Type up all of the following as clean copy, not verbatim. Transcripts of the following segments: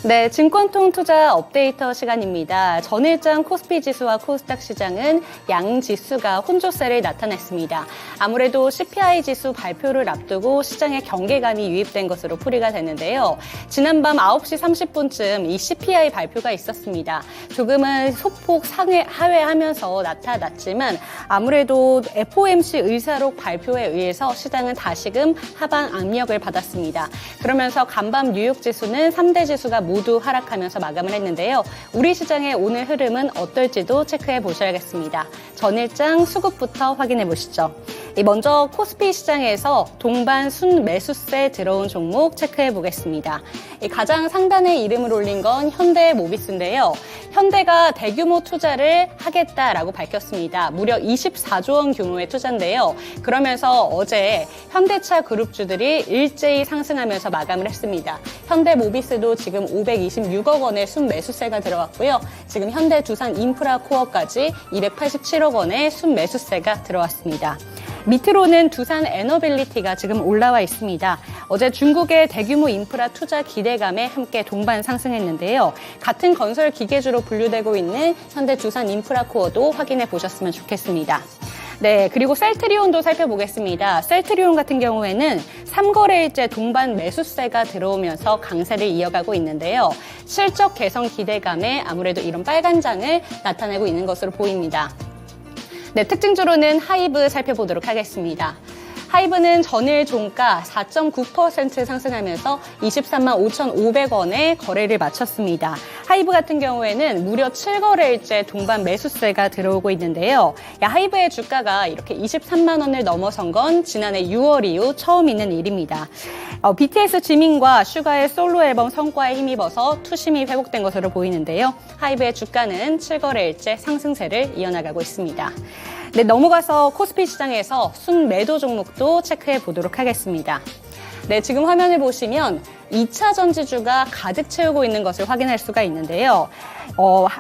네, 증권통 투자 업데이터 시간입니다. 전일장 코스피 지수와 코스닥 시장은 양 지수가 혼조세를 나타냈습니다. 아무래도 CPI 지수 발표를 앞두고 시장에 경계감이 유입된 것으로 풀이가 됐는데요. 지난밤 9시 30분쯤 이 CPI 발표가 있었습니다. 조금은 소폭 하회하면서 나타났지만 아무래도 FOMC 의사록 발표에 의해서 시장은 다시금 하방 압력을 받았습니다. 그러면서 간밤 뉴욕 지수는 3대 지수가 모두 하락하면서 마감을 했는데요. 우리 시장의 오늘 흐름은 어떨지도 체크해 보셔야겠습니다. 전일장 수급부터 확인해 보시죠. 먼저 코스피 시장에서 동반 순매수세 들어온 종목 체크해 보겠습니다. 가장 상단에 이름을 올린 건 현대모비스인데요. 현대가 대규모 투자를 하겠다라고 밝혔습니다. 무려 24조 원 규모의 투자인데요. 그러면서 어제 현대차 그룹주들이 일제히 상승하면서 마감을 했습니다. 현대모비스도 지금 526억 원의 순매수세가 들어왔고요. 지금 현대 두산 인프라코어까지 287억 원의 순매수세가 들어왔습니다. 밑으로는 두산 에너빌리티가 지금 올라와 있습니다. 어제 중국의 대규모 인프라 투자 기대감에 함께 동반 상승했는데요. 같은 건설 기계주로 분류되고 있는 현대 두산 인프라코어도 확인해 보셨으면 좋겠습니다. 네, 그리고 셀트리온도 살펴보겠습니다. 셀트리온 같은 경우에는 3거래일째 동반 매수세가 들어오면서 강세를 이어가고 있는데요. 실적 개선 기대감에 아무래도 이런 빨간 장을 나타내고 있는 것으로 보입니다. 네, 특징주로는 하이브 살펴보도록 하겠습니다. 하이브는 전일 종가 4.9% 상승하면서 23만 5,500원에 거래를 마쳤습니다. 하이브 같은 경우에는 무려 7거래일째 동반 매수세가 들어오고 있는데요. 하이브의 주가가 이렇게 23만 원을 넘어선 건 지난해 6월 이후 처음 있는 일입니다. BTS 지민과 슈가의 솔로 앨범 성과에 힘입어서 투심이 회복된 것으로 보이는데요. 하이브의 주가는 7거래일째 상승세를 이어나가고 있습니다. 네, 넘어가서 코스피 시장에서 순매도 종목도 체크해 보도록 하겠습니다. 네, 지금 화면을 보시면 2차 전지주가 가득 채우고 있는 것을 확인할 수가 있는데요.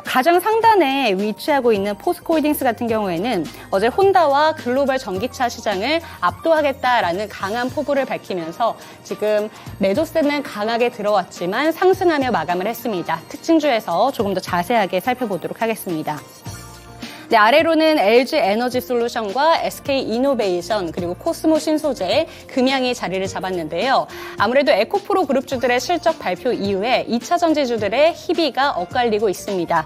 가장 상단에 위치하고 있는 포스코홀딩스 같은 경우에는 어제 혼다와 글로벌 전기차 시장을 압도하겠다라는 강한 포부를 밝히면서 지금 매도세는 강하게 들어왔지만 상승하며 마감을 했습니다. 특징주에서 조금 더 자세하게 살펴보도록 하겠습니다. 네, 아래로는 LG 에너지 솔루션과 SK 이노베이션 그리고 코스모 신소재, 금양이 자리를 잡았는데요. 아무래도 에코프로 그룹주들의 실적 발표 이후에 2차 전지주들의 희비가 엇갈리고 있습니다.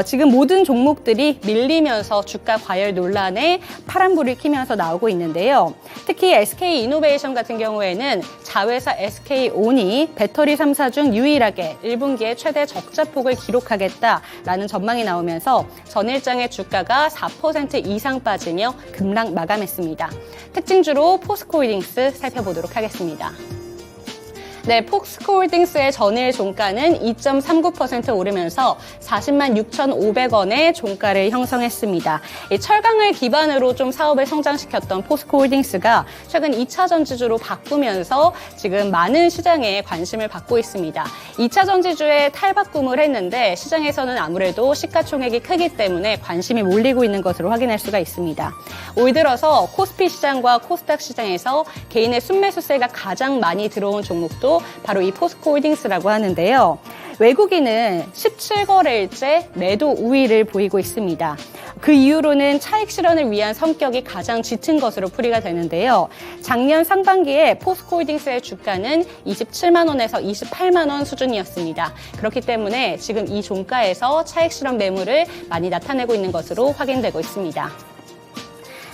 지금 모든 종목들이 밀리면서 주가 과열 논란에 파란불을 켜면서 나오고 있는데요. 특히 SK 이노베이션 같은 경우에는 자회사 SK온이 배터리 3사 중 유일하게 1분기에 최대 적자폭을 기록하겠다라는 전망이 나오면서 전일장의 주가가 4% 이상 빠지며 급락 마감했습니다. 특징주로 포스코홀딩스 살펴보도록 하겠습니다. 네, 포스코홀딩스의 전일 종가는 2.39% 오르면서 40만 6,500원의 종가를 형성했습니다. 이 철강을 기반으로 좀 사업을 성장시켰던 포스코홀딩스가 최근 2차 전지주로 바꾸면서 지금 많은 시장에 관심을 받고 있습니다. 2차 전지주에 탈바꿈을 했는데 시장에서는 아무래도 시가총액이 크기 때문에 관심이 몰리고 있는 것으로 확인할 수가 있습니다. 올 들어서 코스피 시장과 코스닥 시장에서 개인의 순매수세가 가장 많이 들어온 종목도 바로 이 포스코홀딩스라고 하는데요. 외국인은 17거래일째 매도 우위를 보이고 있습니다. 그 이유로는 차익 실현을 위한 성격이 가장 짙은 것으로 풀이가 되는데요. 작년 상반기에 포스코홀딩스의 주가는 27만 원에서 28만 원 수준이었습니다. 그렇기 때문에 지금 이 종가에서 차익 실현 매물을 많이 나타내고 있는 것으로 확인되고 있습니다.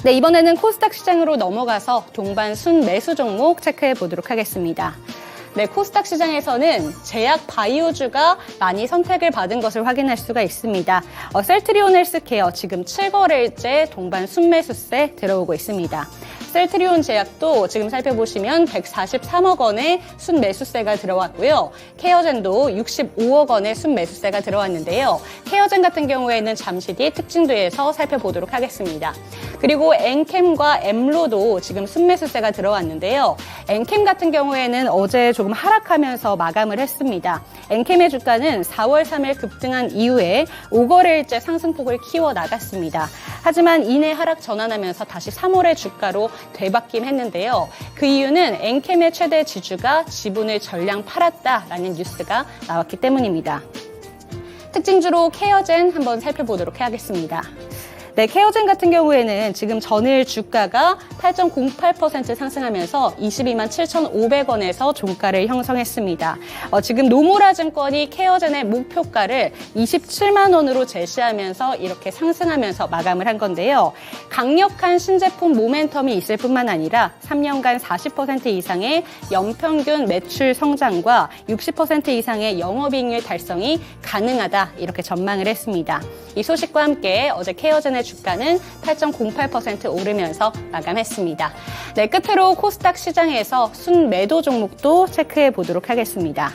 네, 이번에는 코스닥 시장으로 넘어가서 동반 순매수 종목 체크해 보도록 하겠습니다. 네, 코스닥 시장에서는 제약 바이오주가 많이 선택을 받은 것을 확인할 수가 있습니다. 셀트리온 헬스케어 지금 7거래일째 동반 순매수세 들어오고 있습니다. 셀트리온 제약도 지금 살펴보시면 143억 원의 순매수세가 들어왔고요. 케어젠도 65억 원의 순매수세가 들어왔는데요. 케어젠 같은 경우에는 잠시 뒤 특징주에서 살펴보도록 하겠습니다. 그리고 엔캠과 엠로도 지금 순매수세가 들어왔는데요. 엔캠 같은 경우에는 어제 조금 하락하면서 마감을 했습니다. 엔캠의 주가는 4월 3일 급등한 이후에 5거래일째 상승폭을 키워나갔습니다. 하지만 이내 하락 전환하면서 다시 3월의 주가로 되받긴 했는데요. 그 이유는 엔캠의 최대 지주가 지분을 전량 팔았다라는 뉴스가 나왔기 때문입니다. 특징주로 케어젠 한번 살펴보도록 하겠습니다. 네, 케어젠 같은 경우에는 지금 전일 주가가 8.08% 상승하면서 22만 7,500원에서 종가를 형성했습니다. 지금 노무라 증권이 케어젠의 목표가를 27만 원으로 제시하면서 이렇게 상승하면서 마감을 한 건데요. 강력한 신제품 모멘텀이 있을 뿐만 아니라 3년간 40% 이상의 연평균 매출 성장과 60% 이상의 영업이익률 달성이 가능하다 이렇게 전망을 했습니다. 이 소식과 함께 어제 케어젠의 주가는 8.08% 오르면서 마감했습니다. 네, 끝으로 코스닥 시장에서 순매도 종목도 체크해 보도록 하겠습니다.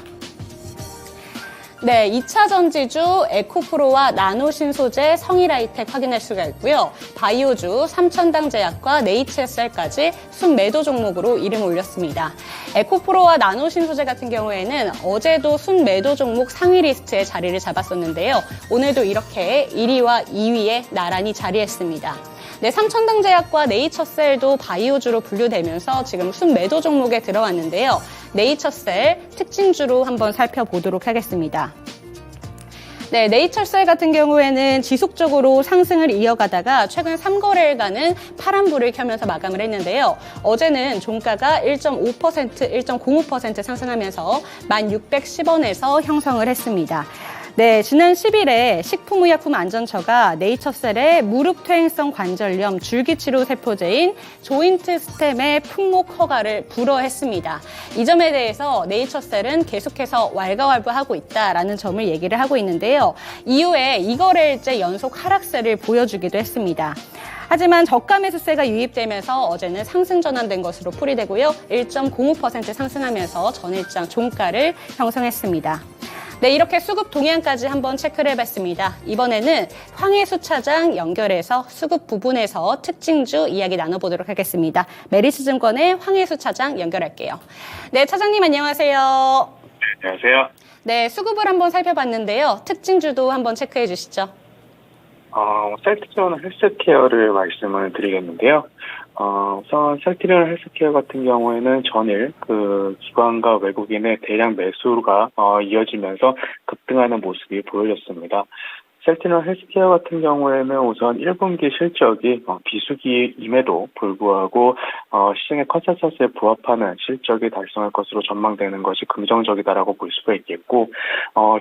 네, 2차 전지주 에코프로와 나노신소재, 성일하이텍 확인할 수가 있고요. 바이오주, 삼천당제약과 네이처셀까지 순매도 종목으로 이름 올렸습니다. 에코프로와 나노신소재 같은 경우에는 어제도 순매도 종목 상위 리스트에 자리를 잡았었는데요. 오늘도 이렇게 1위와 2위에 나란히 자리했습니다. 네, 삼천당제약과 네이처셀도 바이오주로 분류되면서 지금 순매도 종목에 들어왔는데요. 네이처셀 특징주로 한번 살펴보도록 하겠습니다. 네, 네이처셀 같은 경우에는 지속적으로 상승을 이어가다가 최근 3거래일간은 파란불을 켜면서 마감을 했는데요. 어제는 종가가 1.5%, 1.05% 상승하면서 1,610원에서 형성을 했습니다. 네, 지난 10일에 식품의약품안전처가 네이처셀의 무릎 퇴행성 관절염 줄기치료 세포제인 조인트 스템의 품목 허가를 불허했습니다. 이 점에 대해서 네이처셀은 계속해서 왈가왈부하고 있다라는 점을 얘기를 하고 있는데요. 이후에 2거래일째 연속 하락세를 보여주기도 했습니다. 하지만 저가 매수세가 유입되면서 어제는 상승 전환된 것으로 풀이되고요. 1.05% 상승하면서 전일장 종가를 형성했습니다. 네, 이렇게 수급 동향까지 한번 체크를 해봤습니다. 이번에는 황혜수 차장 연결해서 수급 부분에서 특징주 이야기 나눠보도록 하겠습니다. 메리츠증권의 황혜수 차장 연결할게요. 네, 차장님 안녕하세요. 안녕하세요. 네, 수급을 한번 살펴봤는데요. 특징주도 한번 체크해 주시죠. 셀트리온 헬스케어를 말씀을 드리겠는데요. 우선 셀트리온 헬스케어 같은 경우에는 전일 기관과 외국인의 대량 매수가 이어지면서 급등하는 모습이 보여졌습니다. 셀트리온 헬스케어 같은 경우에는 우선 1분기 실적이 비수기임에도 불구하고 시장의 컨센서스에 부합하는 실적이 달성할 것으로 전망되는 것이 긍정적이다라고 볼 수가 있겠고,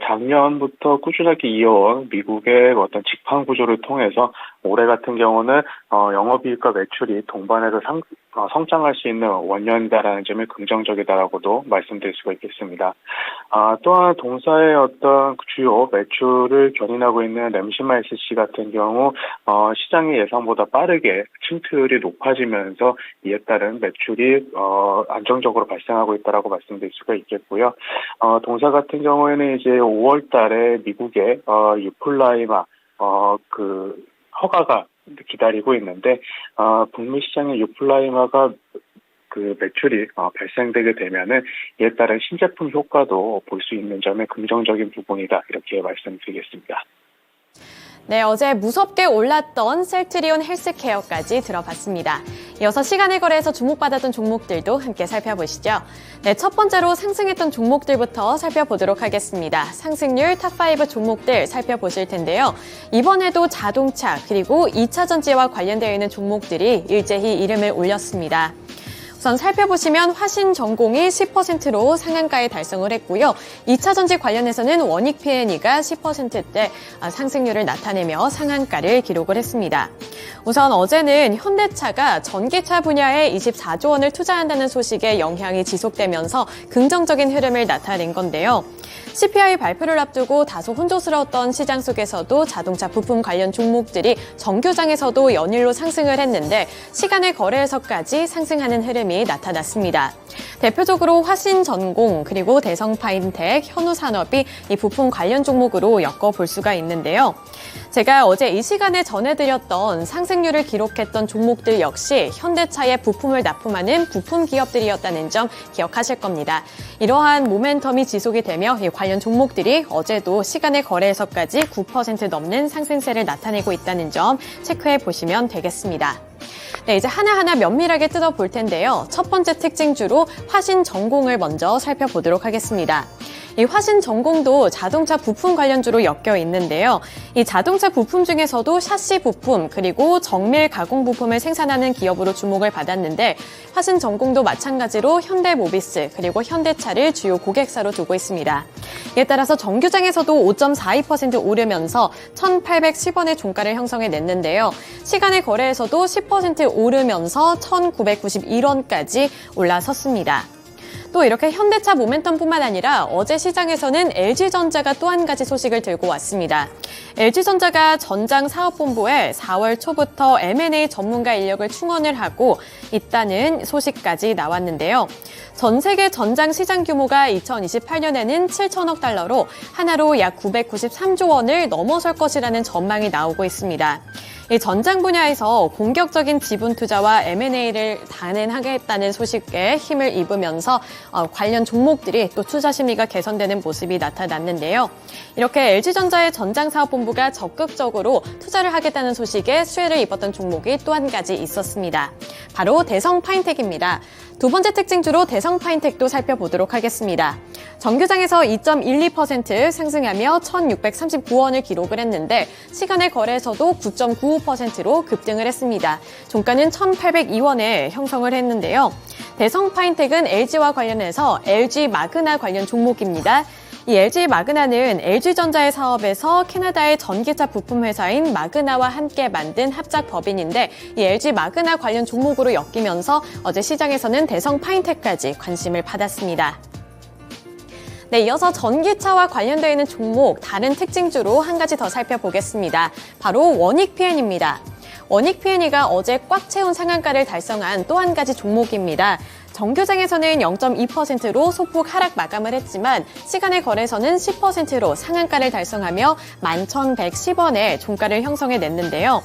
작년부터 꾸준하게 이어온 미국의 어떤 직판 구조를 통해서 올해 같은 경우는 영업이익과 매출이 동반해서 성장할 수 있는 원년이다라는 점이 긍정적이다라고도 말씀드릴 수가 있겠습니다. 또한 동사의 어떤 주요 매출을 견인하고 있는 램시마 SC 같은 경우 시장의 예상보다 빠르게 침투율이 높아지면서 이에 따른 매출이 안정적으로 발생하고 있다라고 말씀드릴 수가 있겠고요. 동사 같은 경우에는 이제 5월 달에 미국의 유플라이마 허가가 기다리고 있는데, 북미 시장의 유플라이마가 매출이 발생되게 되면은 이에 따른 신제품 효과도 볼 수 있는 점에 긍정적인 부분이다, 이렇게 말씀드리겠습니다. 네, 어제 무섭게 올랐던 셀트리온 헬스케어까지 들어봤습니다. 이어서 시간의 거래에서 주목받았던 종목들도 함께 살펴보시죠. 네, 첫 번째로 상승했던 종목들부터 살펴보도록 하겠습니다. 상승률 탑5 종목들 살펴보실 텐데요. 이번에도 자동차 그리고 2차 전지와 관련되어 있는 종목들이 일제히 이름을 올렸습니다. 우선 살펴보시면 화신전공이 10%로 상한가에 달성을 했고요. 2차 전지 관련해서는 원익 P&E가 10%대 상승률을 나타내며 상한가를 기록을 했습니다. 우선 어제는 현대차가 전기차 분야에 24조 원을 투자한다는 소식에 영향이 지속되면서 긍정적인 흐름을 나타낸 건데요. CPI 발표를 앞두고 다소 혼조스러웠던 시장 속에서도 자동차 부품 관련 종목들이 정규장에서도 연일로 상승을 했는데 시간의 거래에서까지 상승하는 흐름이 나타났습니다. 대표적으로 화신전공 그리고 대성파인텍, 현우산업이 이 부품 관련 종목으로 엮어볼 수가 있는데요. 제가 어제 이 시간에 전해드렸던 상승률을 기록했던 종목들 역시 현대차에 부품을 납품하는 부품 기업들이었다는 점 기억하실 겁니다. 이러한 모멘텀이 지속이 되며 이 관련 종목들이 어제도 시간의 거래에서까지 9% 넘는 상승세를 나타내고 있다는 점 체크해 보시면 되겠습니다. 네, 이제 하나하나 면밀하게 뜯어볼 텐데요. 첫 번째 특징주로 화신전공을 먼저 살펴보도록 하겠습니다. 이 화신전공도 자동차 부품 관련주로 엮여 있는데요. 이 자동차 부품 중에서도 샤시 부품 그리고 정밀 가공 부품을 생산하는 기업으로 주목을 받았는데 화신전공도 마찬가지로 현대모비스 그리고 현대차를 주요 고객사로 두고 있습니다. 이에 따라서 정규장에서도 5.42% 오르면서 1,810원의 종가를 형성해냈는데요. 시간의 거래에서도 10% 오르면서 1,991원까지 올라섰습니다. 또 이렇게 현대차 모멘텀뿐만 아니라 어제 시장에서는 LG전자가 또 한 가지 소식을 들고 왔습니다. LG전자가 전장사업본부에 4월 초부터 M&A 전문가 인력을 충원을 하고 있다는 소식까지 나왔는데요. 전 세계 전장 시장 규모가 2028년에는 7천억 달러로 하나로 약 993조 원을 넘어설 것이라는 전망이 나오고 있습니다. 이 전장 분야에서 공격적인 지분 투자와 M&A를 단행하겠다는 소식에 힘을 입으면서 관련 종목들이 또 투자 심리가 개선되는 모습이 나타났는데요. 이렇게 LG전자의 전장사업본부가 적극적으로 투자를 하겠다는 소식에 수혜를 입었던 종목이 또 한 가지 있었습니다. 바로 대성파인텍입니다. 두 번째 특징주로 대성파인텍도 살펴보도록 하겠습니다. 정규장에서 2.12% 상승하며 1,639원을 기록을 했는데 시간의 거래에서도 9.95%로 급등을 했습니다. 종가는 1,802원에 형성을 했는데요. 대성파인텍은 LG와 관련해서 LG 마그나 관련 종목입니다. 이 LG 마그나는 LG전자의 사업에서 캐나다의 전기차 부품 회사인 마그나와 함께 만든 합작 법인인데 이 LG 마그나 관련 종목으로 엮이면서 어제 시장에서는 대성파인텍까지 관심을 받았습니다. 네, 이어서 전기차와 관련되어 있는 종목 다른 특징주로 한 가지 더 살펴보겠습니다. 바로 원익PN입니다. 원익PN이가 어제 꽉 채운 상한가를 달성한 또 한 가지 종목입니다. 정규장에서는 0.2%로 소폭 하락 마감을 했지만 시간의 거래에서는 10%로 상한가를 달성하며 11,110원의 종가를 형성해냈는데요.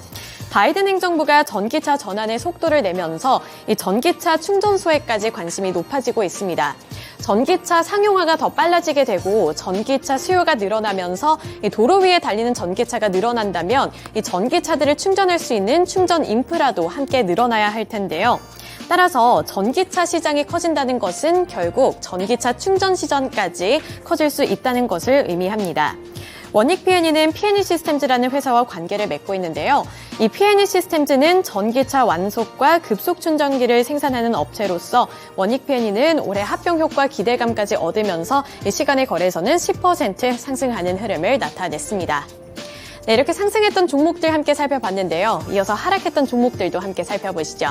바이든 행정부가 전기차 전환의 속도를 내면서 이 전기차 충전소에까지 관심이 높아지고 있습니다. 전기차 상용화가 더 빨라지게 되고 전기차 수요가 늘어나면서 이 도로 위에 달리는 전기차가 늘어난다면 이 전기차들을 충전할 수 있는 충전 인프라도 함께 늘어나야 할 텐데요. 따라서 전기차 시장이 커진다는 것은 결국 전기차 충전 시장까지 커질 수 있다는 것을 의미합니다. 원익PN이는 P&E 시스템즈라는 회사와 관계를 맺고 있는데요. 이 P&E 시스템즈는 전기차 완속과 급속 충전기를 생산하는 업체로서 원익PN이는 올해 합병 효과 기대감까지 얻으면서 이 시간의 거래에서는 10% 상승하는 흐름을 나타냈습니다. 네, 이렇게 상승했던 종목들 함께 살펴봤는데요. 이어서 하락했던 종목들도 함께 살펴보시죠.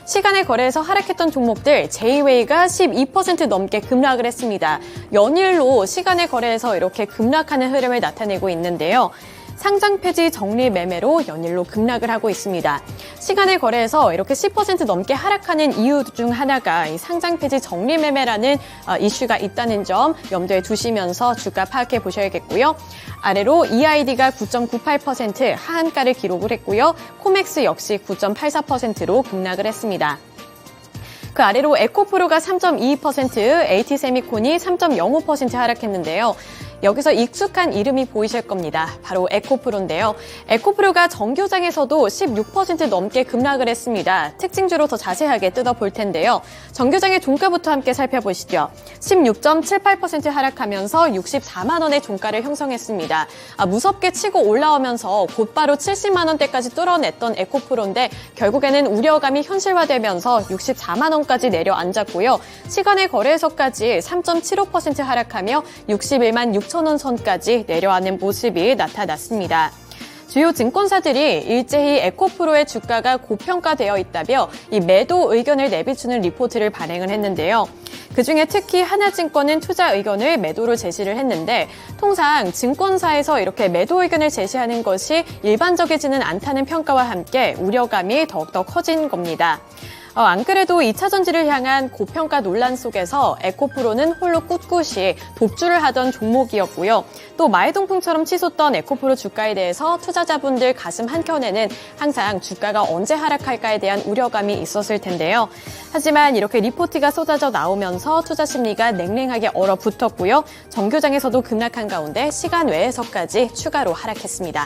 시간의 거래에서 하락했던 종목들 제이웨이가 12% 넘게 급락을 했습니다. 연일로 시간의 거래에서 이렇게 급락하는 흐름을 나타내고 있는데요. 상장 폐지 정리 매매로 연일로 급락을 하고 있습니다. 시간의 거래에서 이렇게 10% 넘게 하락하는 이유 중 하나가 이 상장 폐지 정리 매매라는 이슈가 있다는 점 염두에 두시면서 주가 파악해 보셔야겠고요. 아래로 EID가 9.98% 하한가를 기록을 했고요. 코맥스 역시 9.84%로 급락을 했습니다. 그 아래로 에코프로가 3.22%, AT세미콘이 3.05% 하락했는데요. 여기서 익숙한 이름이 보이실 겁니다. 바로 에코프로인데요. 에코프로가 정규장에서도 16% 넘게 급락을 했습니다. 특징주로 더 자세하게 뜯어볼 텐데요. 정규장의 종가부터 함께 살펴보시죠. 16.78% 하락하면서 64만 원의 종가를 형성했습니다. 무섭게 치고 올라오면서 곧바로 70만 원대까지 뚫어냈던 에코프로인데 결국에는 우려감이 현실화되면서 64만 원까지 내려앉았고요. 시간의 거래에서까지 3.75% 하락하며 61만 6천 원 선까지 내려앉는 모습이 나타났습니다. 주요 증권사들이 일제히 에코프로의 주가가 고평가되어 있다며 이 매도 의견을 내비추는 리포트를 발행을 했는데요. 그중에 특히 하나증권은 투자 의견을 매도로 제시를 했는데 통상 증권사에서 이렇게 매도 의견을 제시하는 것이 일반적이지는 않다는 평가와 함께 우려감이 더욱더 커진 겁니다. 안 그래도 2차 전지를 향한 고평가 논란 속에서 에코프로는 홀로 꿋꿋이 독주를 하던 종목이었고요. 또 마해동풍처럼 치솟던 에코프로 주가에 대해서 투자자분들 가슴 한켠에는 항상 주가가 언제 하락할까에 대한 우려감이 있었을 텐데요. 하지만 이렇게 리포트가 쏟아져 나오면서 투자 심리가 냉랭하게 얼어붙었고요. 정교장에서도 급락한 가운데 시간 외에서까지 추가로 하락했습니다.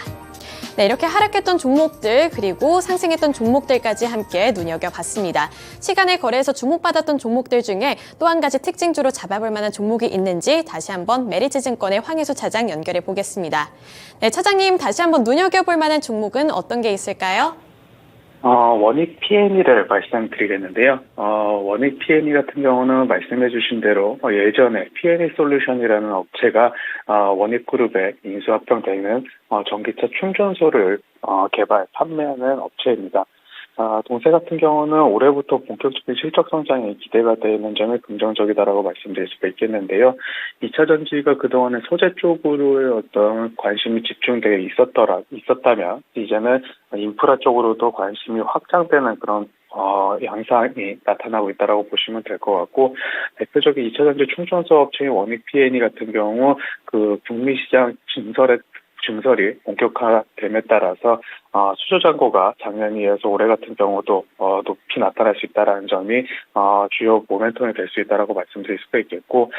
네, 이렇게 하락했던 종목들 그리고 상승했던 종목들까지 함께 눈여겨봤습니다. 시간의 거래에서 주목받았던 종목들 중에 또 한 가지 특징주로 잡아볼 만한 종목이 있는지 다시 한번 메리츠증권의 황혜수 차장 연결해 보겠습니다. 네, 차장님 다시 한번 눈여겨볼 만한 종목은 어떤 게 있을까요? 원익 P&E를 말씀드리겠는데요. 원익 P&E 같은 경우는 말씀해 주신 대로 예전에 P&E 솔루션이라는 업체가 원익그룹에 인수합병되는 전기차 충전소를 개발, 판매하는 업체입니다. 동세 같은 경우는 올해부터 본격적인 실적 성장이 기대가 되는 점이 긍정적이다라고 말씀드릴 수가 있겠는데요. 2차 전지가 그동안에 소재 쪽으로의 어떤 관심이 집중되어 있었다면 이제는 인프라 쪽으로도 관심이 확장되는 그런 양상이 나타나고 있다라고 보시면 될 것 같고, 대표적인 2차 전지 충전소 업체인 원익 P&E 같은 경우 그 북미 시장 증설이 본격화됨에 따라서 수조 잔고가 작년에 이어서 올해 같은 경우도 높이 나타날 수 있다는 점이 주요 모멘텀이 될 수 있다라고 말씀드릴 수가 있겠고,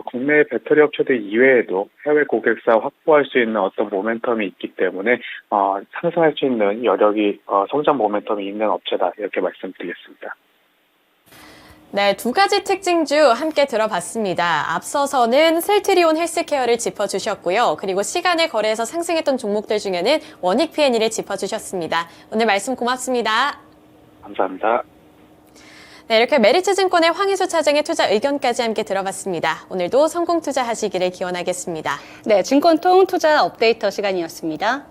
국내 배터리 업체들 이외에도 해외 고객사 확보할 수 있는 어떤 모멘텀이 있기 때문에 상승할 수 있는 여력이 성장 모멘텀이 있는 업체다 이렇게 말씀드리겠습니다. 네, 두 가지 특징주 함께 들어봤습니다. 앞서서는 셀트리온 헬스케어를 짚어주셨고요. 그리고 시간의 거래에서 상승했던 종목들 중에는 원익 P&E를 짚어주셨습니다. 오늘 말씀 고맙습니다. 감사합니다. 네, 이렇게 메리츠증권의 황희수 차장의 투자 의견까지 함께 들어봤습니다. 오늘도 성공 투자하시기를 기원하겠습니다. 네, 증권통 투자 업데이터 시간이었습니다.